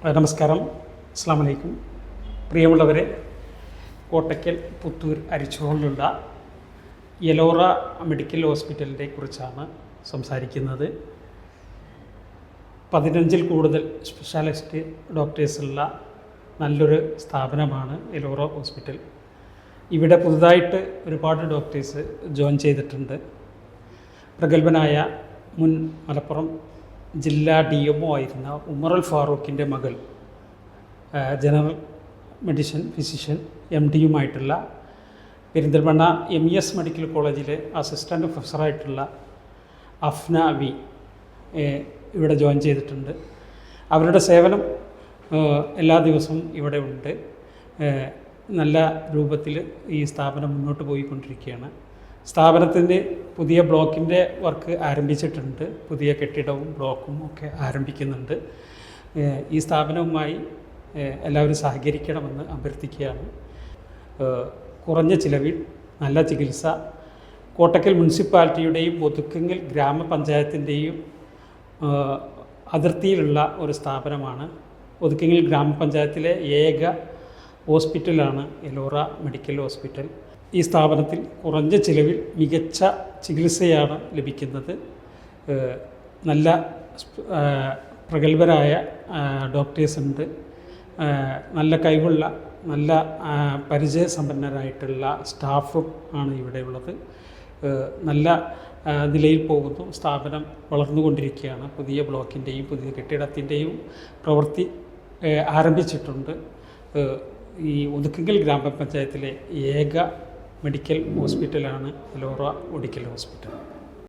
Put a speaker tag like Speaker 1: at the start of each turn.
Speaker 1: നമസ്കാരം, അസ്സാം വലൈക്കും. പ്രിയമുള്ളവരെ, കോട്ടയ്ക്കൽ, പുത്തൂർ, അരിച്ചുകൊണ്ടുള്ള എലോറ മെഡിക്കൽ ഹോസ്പിറ്റലിനെ കുറിച്ചാണ് സംസാരിക്കുന്നത്. 15-ൽ കൂടുതൽ സ്പെഷ്യാലിസ്റ്റ് ഡോക്ടേഴ്സുള്ള നല്ലൊരു സ്ഥാപനമാണ് എലോറ ഹോസ്പിറ്റൽ. ഇവിടെ പുതുതായിട്ട് ഒരുപാട് ഡോക്ടേഴ്സ് ജോയിൻ ചെയ്തിട്ടുണ്ട്. പ്രഗത്ഭനായ മുൻ മലപ്പുറം ജില്ലാ DMO ആയിരുന്ന ഉമറുൽ ഫാറൂഖിൻ്റെ മകൾ, general medicine physician MD Perinthalmanna MES medical കോളേജിലെ അസിസ്റ്റൻ്റ് പ്രൊഫസറായിട്ടുള്ള അഫ്ന വി ഇവിടെ ജോയിൻ ചെയ്തിട്ടുണ്ട്. അവരുടെ സേവനം എല്ലാ ദിവസവും ഇവിടെ ഉണ്ട്. നല്ല രൂപത്തിൽ ഈ സ്ഥാപനം മുന്നോട്ട് പോയിക്കൊണ്ടിരിക്കുകയാണ്. സ്ഥാപനത്തിൻ്റെ പുതിയ ബ്ലോക്കിൻ്റെ വർക്ക് ആരംഭിച്ചിട്ടുണ്ട്. പുതിയ കെട്ടിടവും ബ്ലോക്കും ഒക്കെ ആരംഭിക്കുന്നുണ്ട്. ഈ സ്ഥാപനവുമായി എല്ലാവരും സഹകരിക്കണമെന്ന് അഭ്യർത്ഥിക്കുകയാണ്. കുറഞ്ഞ ചിലവിൽ നല്ല ചികിത്സ കോട്ടക്കൽ മുനിസിപ്പാലിറ്റിയുടെയും ഒതുക്കുങ്ങൽ ഗ്രാമപഞ്ചായത്തിൻ്റെയും അതിർത്തിയിലുള്ള ഒരു സ്ഥാപനമാണ്. ഒതുക്കുങ്ങൽ ഗ്രാമപഞ്ചായത്തിലെ ഏക ഹോസ്പിറ്റലാണ് എലോറ മെഡിക്കൽ ഹോസ്പിറ്റൽ. ഈ സ്ഥാപനത്തിൽ കുറഞ്ഞ ചിലവിൽ മികച്ച ചികിത്സയാണ് ലഭിക്കുന്നത്. നല്ല പ്രഗത്ഭരായ ഡോക്ടേഴ്സുണ്ട്. നല്ല കഴിവുള്ള, നല്ല പരിചയസമ്പന്നരായിട്ടുള്ള സ്റ്റാഫും ആണ് ഇവിടെ ഉള്ളത്. നല്ല നിലയിൽ പോകുന്നു. സ്ഥാപനം വളർന്നുകൊണ്ടിരിക്കുകയാണ്. പുതിയ ബ്ലോക്കിൻ്റെയും പുതിയ കെട്ടിടത്തിൻ്റെയും പ്രവൃത്തി ആരംഭിച്ചിട്ടുണ്ട്. ഈ ഒതുക്കുങ്ങൽ ഗ്രാമപഞ്ചായത്തിലെ ഏക മെഡിക്കൽ ഹോസ്പിറ്റലാണ് എലോറ മെഡിക്കൽ ഹോസ്പിറ്റൽ.